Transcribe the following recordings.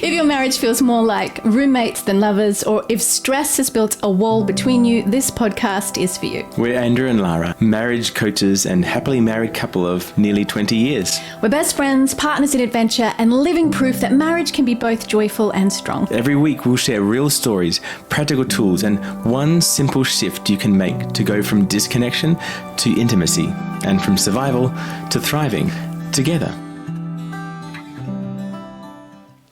If your marriage feels more like roommates than lovers, or if stress has built a wall between you, this podcast is for you. We're Andrew and Lara, marriage coaches and happily married couple of nearly 20 years. We're best friends, partners in adventure, and living proof that marriage can be both joyful and strong. Every week we'll share real stories, practical tools, and one simple shift you can make to go from disconnection to intimacy, and from survival to thriving together.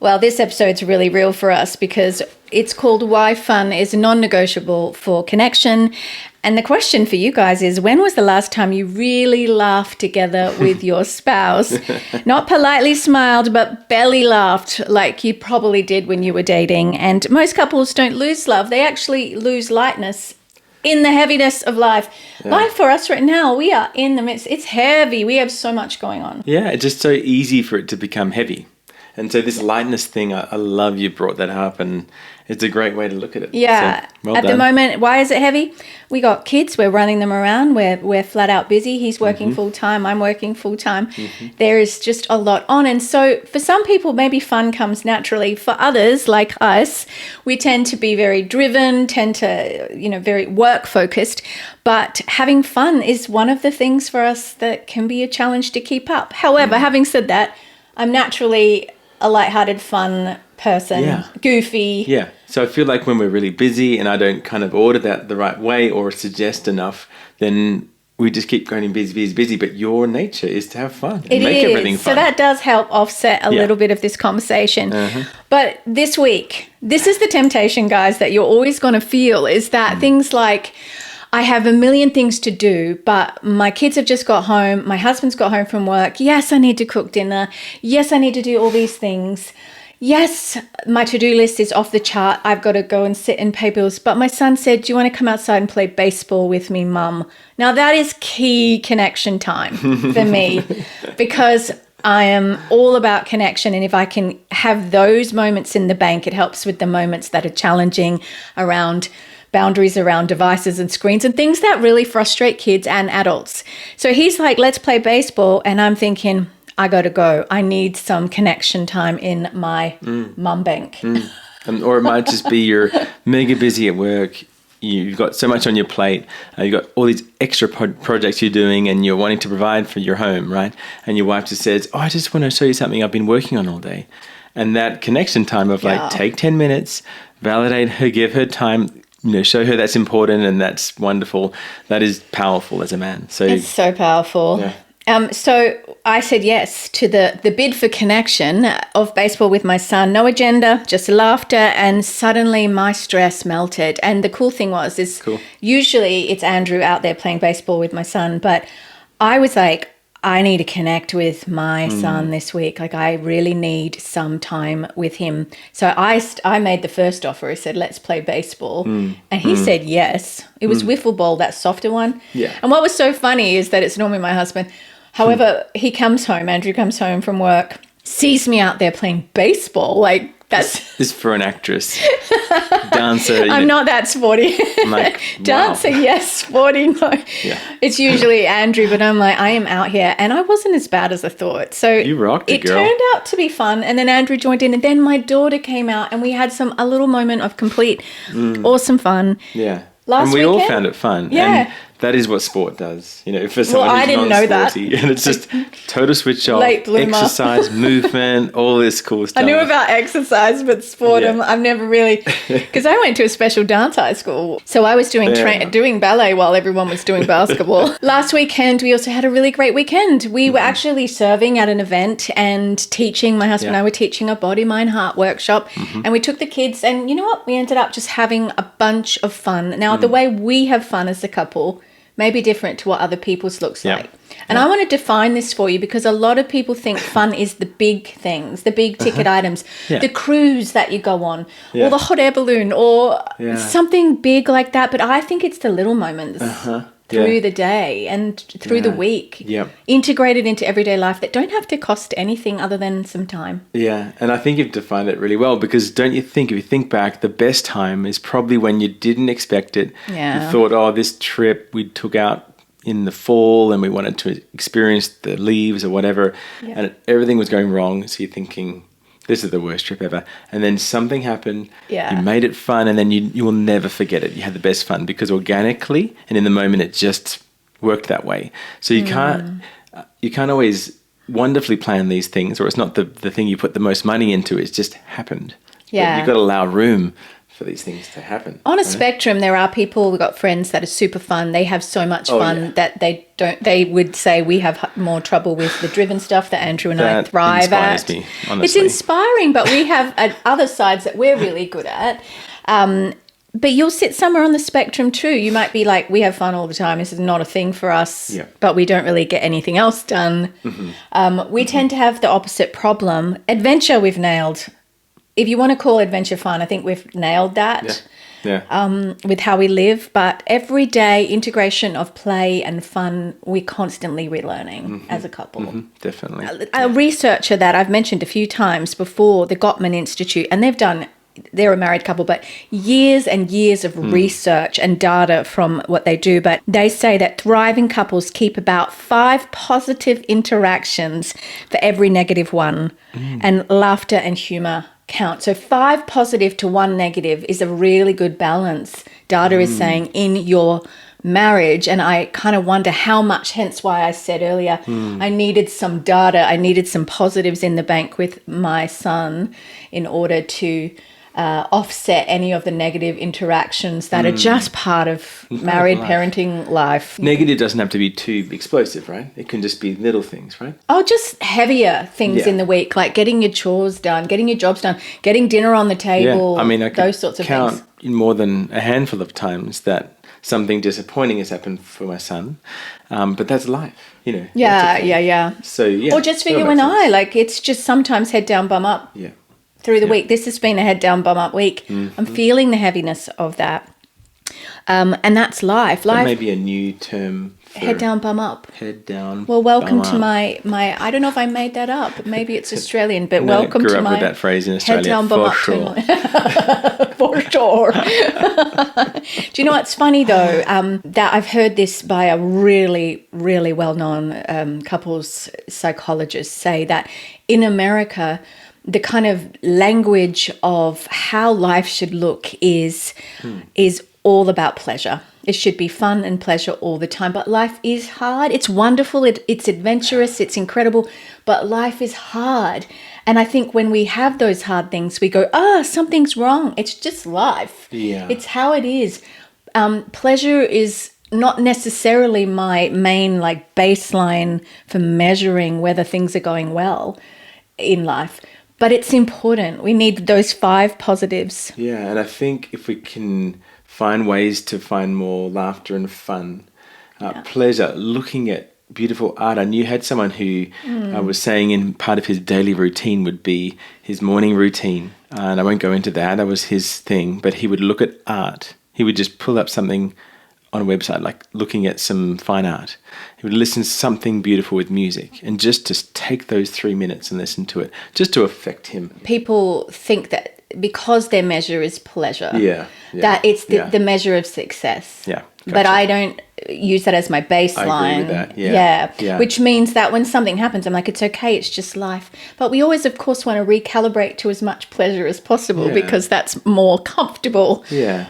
Well, this episode's really real for us because it's called Why Fun is Non-Negotiable for Connection. And the question for you guys is, when was the last time you really laughed together with your spouse? Not politely smiled, but belly laughed like you probably did when you were dating. And most couples don't lose love. They actually lose lightness in the heaviness of life. Yeah. Life for us right now, we are in the midst. It's heavy. We have so much going on. Yeah, it's just so easy for it to become heavy. And so this lightness thing, I love you brought that up, and it's a great way to look at it. Yeah. So, well at done. the moment, why is it heavy? We got kids, we're running them around, we're flat out busy. He's working full time, I'm working full time. There is just a lot on. And so for some people, maybe fun comes naturally. For others, like us, we tend to be very driven, very work focused. But having fun is one of the things for us that can be a challenge to keep up. However, having said that, I'm naturally a lighthearted, fun person, goofy. Yeah. So I feel like when we're really busy and I don't kind of order that the right way or suggest enough, then we just keep going busy. But your nature is to have fun and make everything fun. So that does help offset a little bit of this conversation. But this week, this is the temptation, guys, that you're always going to feel, is that things like, I have a million things to do, but my kids have just got home. My husband's got home from work. Yes, I need to cook dinner. Yes, I need to do all these things. Yes, my to-do list is off the chart. I've got to go and sit and pay bills. But my son said, do you want to come outside and play baseball with me, Mum? Now, that is key connection time for me because I am all about connection. And if I can have those moments in the bank, it helps with the moments that are challenging around boundaries around devices and screens and things that really frustrate kids and adults. So he's like, let's play baseball. And I'm thinking, I got to go. I need some connection time in my mum bank. Or it might just be you're mega busy at work. You've got so much on your plate. You've got all these extra projects you're doing and you're wanting to provide for your home, right? And your wife just says, I just want to show you something I've been working on all day. And that connection time of take 10 minutes, validate her, give her time, show her that's important and that's wonderful. That is powerful as a man. So it's so powerful. Yeah. So I said yes to the bid for connection of baseball with my son. No agenda, just laughter, and suddenly my stress melted. And the cool thing was, usually it's Andrew out there playing baseball with my son, but I was like, I need to connect with my son this week. Like, I really need some time with him. So I made the first offer. I said, let's play baseball. And he said yes. It was wiffle ball, that softer one. Yeah. And what was so funny is that it's normally my husband. However, he comes home, Andrew comes home from work, sees me out there playing baseball. Like, that's... This is for an actress. Dancer. I'm not that sporty. Like, Dancer, wow. yes. Sporty, no. Yeah. It's usually Andrew, but I'm like, I am out here. And I wasn't as bad as I thought. So you rocked it, girl. It turned out to be fun. And then Andrew joined in. And then my daughter came out and we had a little moment of complete awesome fun. Yeah. Last and we weekend, all found it fun. Yeah. And that is what sport does. For someone I who's didn't know that. non-sporty. And it's just total switch off, Late bloomer. exercise, movement, all this cool stuff. I knew about exercise, but sport, I've never really, because I went to a special dance high school. So I was doing ballet while everyone was doing basketball. Last weekend, we also had a really great weekend. We were actually serving at an event and teaching, my husband and I were teaching a body, mind, heart workshop. And we took the kids and you know what? We ended up just having a bunch of fun. Now, the way we have fun as a couple may be different to what other people's looks like. And I want to define this for you because a lot of people think fun is the big things, the big ticket items, the cruise that you go on, or the hot air balloon, or something big like that. But I think it's the little moments through the day and through the week, integrated into everyday life that don't have to cost anything other than some time. Yeah, and I think you've defined it really well because don't you think, if you think back, the best time is probably when you didn't expect it. Yeah. You thought, this trip we took out in the fall and we wanted to experience the leaves or whatever, and everything was going wrong. So you're thinking, this is the worst trip ever. And then something happened. Yeah. You made it fun, and then you will never forget it. You had the best fun because organically and in the moment it just worked that way. So you can't always wonderfully plan these things, or it's not the thing you put the most money into. It's just happened. Yeah. You've got to allow room for these things to happen. On a spectrum, there are people, we've got friends that are super fun. They have so much fun that they would say we have more trouble with the driven stuff that Andrew and I thrive at. That inspires me, honestly. It's inspiring, but we have other sides that we're really good at. But you'll sit somewhere on the spectrum too. You might be like, we have fun all the time. This is not a thing for us, but we don't really get anything else done. We tend to have the opposite problem. Adventure, we've nailed. If you want to call adventure fun, I think we've nailed that with how we live. But everyday integration of play and fun, we're constantly relearning as a couple. Definitely. A researcher that I've mentioned a few times before, the Gottman Institute, and they're a married couple, but years and years of research and data from what they do. But they say that thriving couples keep about 5 positive interactions for every negative one, and laughter and humor count. So 5 positive to 1 negative is a really good balance, data is saying, in your marriage. And I kind of wonder how much, hence why I said earlier, I needed some data, I needed some positives in the bank with my son in order to offset any of the negative interactions that are just part of married parenting life. Negative doesn't have to be too explosive, right? It can just be little things, right? Oh, just heavier things in the week, like getting your chores done, getting your jobs done, getting dinner on the table, I mean, I could those sorts of count things. in more than a handful of times that something disappointing has happened for my son. But that's life, you know. Yeah. So, Or just for you and I, like it's just sometimes head down, bum up. Yeah. Through the week. This has been a head down, bum up week. I'm feeling the heaviness of that. And that's life. That may be a new term for head down, bum up. Head down. Well, welcome bum to up. my I don't know if I made that up. Maybe it's Australian, but welcome grew to up my with that phrase in Australia, head down, bum for up. sure. For sure. Do you know what's funny though? That I've heard this by a really, really well-known couples psychologist say that in America, the kind of language of how life should look is all about pleasure. It should be fun and pleasure all the time. But life is hard. It's wonderful. It's adventurous. It's incredible. But life is hard. And I think when we have those hard things, we go, something's wrong. It's just life. Yeah. It's how it is. Pleasure is not necessarily my main baseline for measuring whether things are going well in life. But it's important. We need those 5 positives. Yeah, and I think if we can find ways to find more laughter and fun, pleasure, looking at beautiful art. And you had someone who was saying in part of his daily routine would be his morning routine. And I won't go into that. That was his thing. But he would look at art. He would just pull up something on a website, like looking at some fine art. He would listen to something beautiful with music and just take those 3 minutes and listen to it, just to affect him. People think that because their measure is pleasure, that it's the measure of success. Yeah. Gotcha. But I don't use that as my baseline. I agree with that. Yeah. Which means that when something happens, I'm like, it's okay, it's just life. But we always, of course, want to recalibrate to as much pleasure as possible because that's more comfortable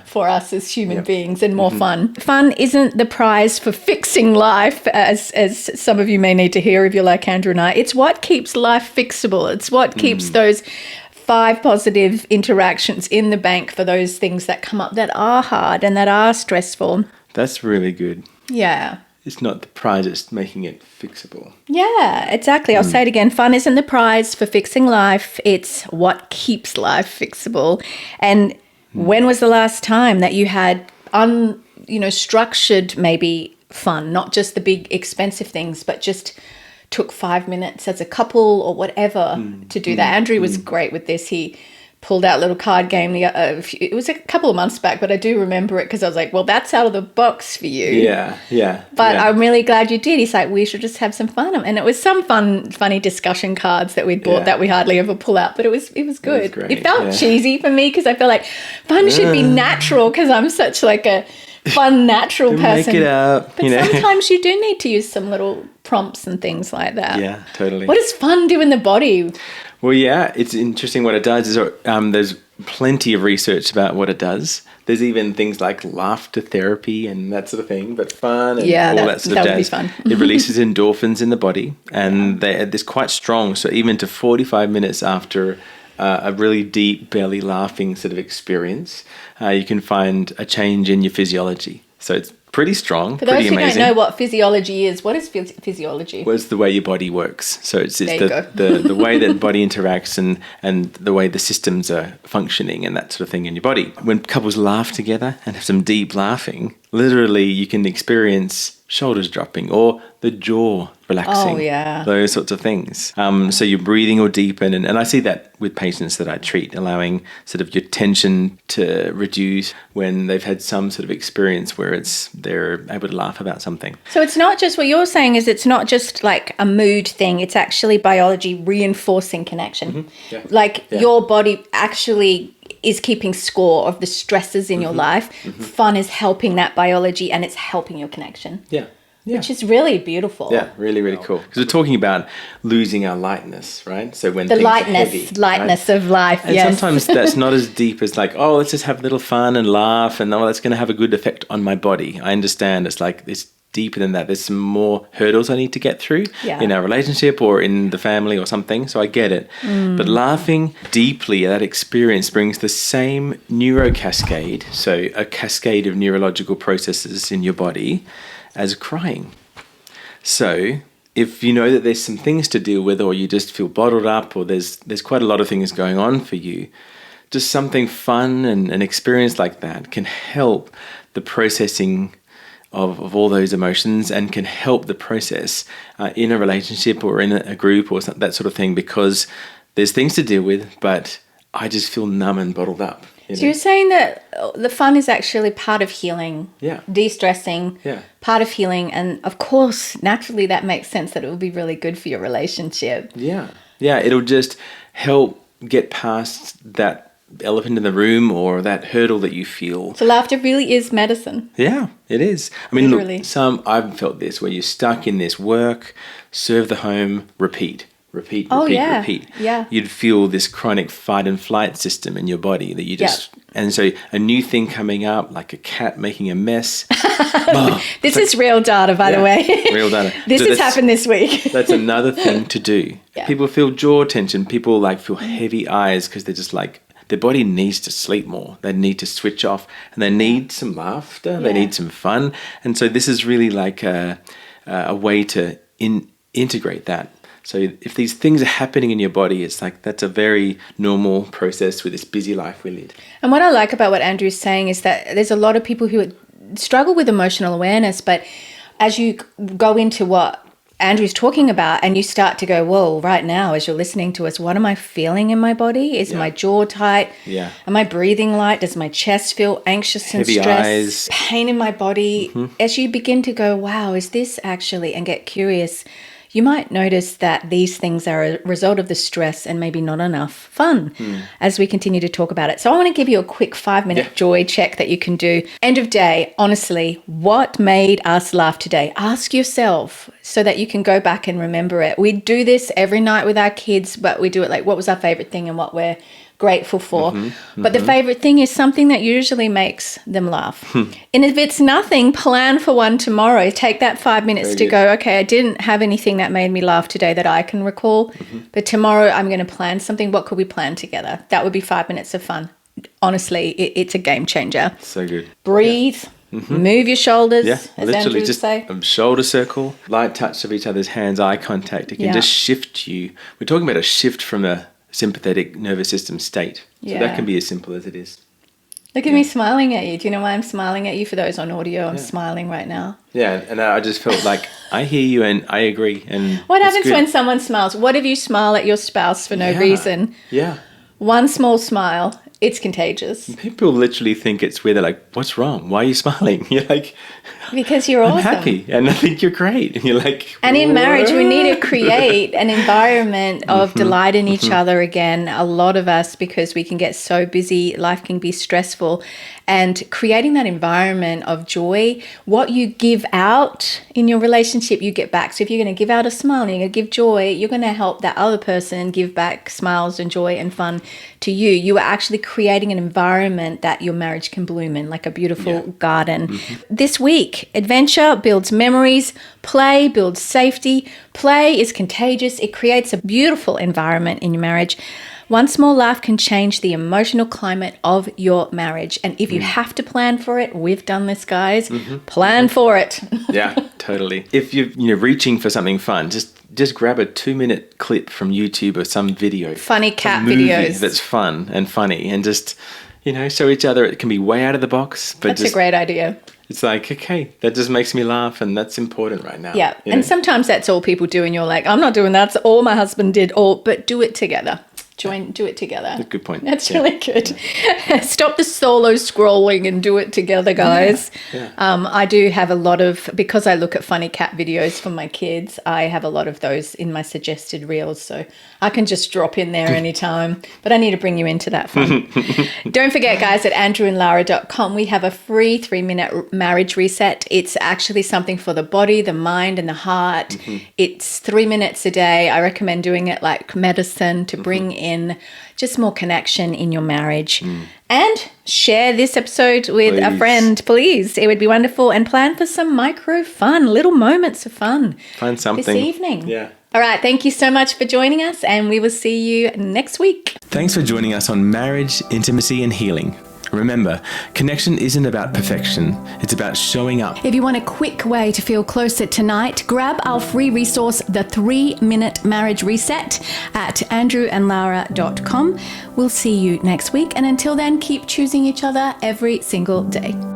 for us as human beings and more fun. Fun isn't the prize for fixing life, as some of you may need to hear if you're like Andrew and I. It's what keeps life fixable. It's what keeps those 5 positive interactions in the bank for those things that come up that are hard and that are stressful. That's really good. Yeah. It's not the prize, it's making it fixable. Yeah, exactly. I'll say it again. Fun isn't the prize for fixing life. It's what keeps life fixable. And when was the last time that you had structured maybe fun, not just the big expensive things, but just took 5 minutes as a couple or whatever to do that. Andrew was great with this. He pulled out a little card game. It was a couple of months back, but I do remember it because I was like, well, that's out of the box for you. Yeah. But I'm really glad you did. He's like, we should just have some fun. And it was some funny discussion cards that we'd bought that we hardly ever pull out, but it was good. It felt cheesy for me because I feel like fun should be natural because I'm such a fun, natural person. Make it up. But sometimes you do need to use some little prompts and things like that. Yeah, totally. What does fun do in the body? Well, yeah, it's interesting what it does. There's plenty of research about what it does. There's even things like laughter therapy and that sort of thing, but fun and all that sort of jazz. Would be fun. It releases endorphins in the body, and they're quite strong. So even to 45 minutes after a really deep belly laughing sort of experience, you can find a change in your physiology. So it's pretty strong, For those pretty who amazing. don't know what physiology is, what is physiology? Well, it's the way your body works. So it's There you the way that body interacts and the way the systems are functioning and that sort of thing in your body. When couples laugh together and have some deep laughing, literally you can experience shoulders dropping or the jaw relaxing. Oh, yeah. Those sorts of things. So your breathing will deepen. And I see that with patients that I treat, allowing sort of your tension to reduce when they've had some sort of experience where they're able to laugh about something. So it's not just what you're saying is it's not just like a mood thing. It's actually biology reinforcing connection. Mm-hmm. Yeah. Like your body actually is keeping score of the stresses in your life. Fun is helping that biology and it's helping your connection. Yeah. Yeah. Which is really beautiful. Yeah, really, really cool. Because we're talking about losing our lightness, right? So when The things lightness, are heavy, lightness right? of life, And yes. sometimes that's not as deep as like, oh, let's just have a little fun and laugh and that's going to have a good effect on my body. I understand it's like it's deeper than that. There's some more hurdles I need to get through in our relationship or in the family or something. So I get it. But laughing deeply at that experience brings the same neurocascade, so a cascade of neurological processes in your body as crying. So if you know that there's some things to deal with or you just feel bottled up or there's quite a lot of things going on for you, just something fun and an experience like that can help the processing of all those emotions and can help the process in a relationship or in a group or that sort of thing, because there's things to deal with, but I just feel numb and bottled up. So you're saying that the fun is actually part of healing, de-stressing, part of healing. And of course, naturally, that makes sense that it will be really good for your relationship. Yeah. Yeah, it'll just help get past that elephant in the room or that hurdle that you feel. So laughter really is medicine. Yeah, it is. I mean, Literally. look, I've felt this where you're stuck in this work, serve the home, repeat. Yeah. You'd feel this chronic fight and flight system in your body that you just, and so a new thing coming up, like a cat making a mess. This is real data, by the way. Real data. This has happened this week. That's another thing to do. Yeah. People feel jaw tension. People like feel heavy eyes because they're just like, their body needs to sleep more. They need to switch off and they need some laughter. Yeah. They need some fun. And so this is really like a way to integrate that. So if these things are happening in your body, it's like that's a very normal process with this busy life we lead. And what I like about what Andrew's saying is that there's a lot of people who struggle with emotional awareness, but as you go into what Andrew's talking about and you start to go, whoa, right now as you're listening to us, what am I feeling in my body? Is my jaw tight? Yeah. Am I breathing light? Does my chest feel anxious and heavy stressed? eyes. Pain in my body? As you begin to go, wow, is this actually, and get curious, you might notice that these things are a result of the stress and maybe not enough fun as we continue to talk about it. So I want to give you a quick 5-minute joy check that you can do. End of day, honestly, what made us laugh today? Ask yourself so that you can go back and remember it. We do this every night with our kids, but we do it like, what was our favorite thing and what we're grateful for. But the favorite thing is something that usually makes them laugh. And if it's nothing, plan for one tomorrow. Take that 5 minutes to go, okay, I didn't have anything that made me laugh today that I can recall, but tomorrow I'm going to plan something. What could we plan together? That would be 5 minutes of fun. Honestly, it's a game changer. So good. Breathe. Move your shoulders, Yeah, as literally Andrew would just say. a shoulder circle, light touch of each other's hands, eye contact. It can just shift you. We're talking about a shift from a sympathetic nervous system state. So that can be as simple as it is. Look at me smiling at you. Do you know why I'm smiling at you? For those on audio, I'm smiling right now. Yeah, and I just felt like I hear you and I agree. And what happens when someone smiles? What if you smile at your spouse for no reason? Yeah. One small smile It's contagious. People literally think it's weird. They're like, what's wrong? Why are you smiling? You're like, because you're awesome. I'm happy and I think you're great. And you're like, and in marriage, we need to create an environment of delight in each other again. A lot of us, because we can get so busy, life can be stressful. And creating that environment of joy, what you give out in your relationship, you get back. So if you're going to give out a smile and you're going to give joy, you're going to help that other person give back smiles and joy and fun to you. You are actually creating an environment that your marriage can bloom in, like a beautiful garden. This week, adventure builds memories, play builds safety. Play is contagious. It creates a beautiful environment in your marriage. One small laugh can change the emotional climate of your marriage. And if you have to plan for it, we've done this, guys, plan for it. Yeah, totally. If you're reaching for something fun, just grab a 2-minute clip from YouTube or some video. Funny cat movie videos. That's fun and funny, and just, show each other. It can be way out of the box. But That's a great idea. It's like, okay, that just makes me laugh, and that's important right now. Yeah, and sometimes that's all people do, and you're like, I'm not doing that. That's all my husband did. But do it together. Do it together. That's a good point. That's really good. Stop the solo scrolling and do it together, guys. Yeah. I do have a lot of, because I look at funny cat videos for my kids, I have a lot of those in my suggested reels. So I can just drop in there anytime. But I need to bring you into that fun. Don't forget, guys, at andrewandlara.com, we have a free 3-minute marriage reset. It's actually something for the body, the mind, and the heart. It's 3 minutes a day. I recommend doing it like medicine to bring in just more connection in your marriage. And share this episode with a friend, please. It would be wonderful. And plan for some micro fun, little moments of fun. Find something. This evening. Yeah. All right. Thank you so much for joining us, and we will see you next week. Thanks for joining us on Marriage, Intimacy and Healing. Remember, connection isn't about perfection. It's about showing up. If you want a quick way to feel closer tonight, grab our free resource, The 3-Minute Marriage Reset, at andrewandlara.com. We'll see you next week. And until then, keep choosing each other every single day.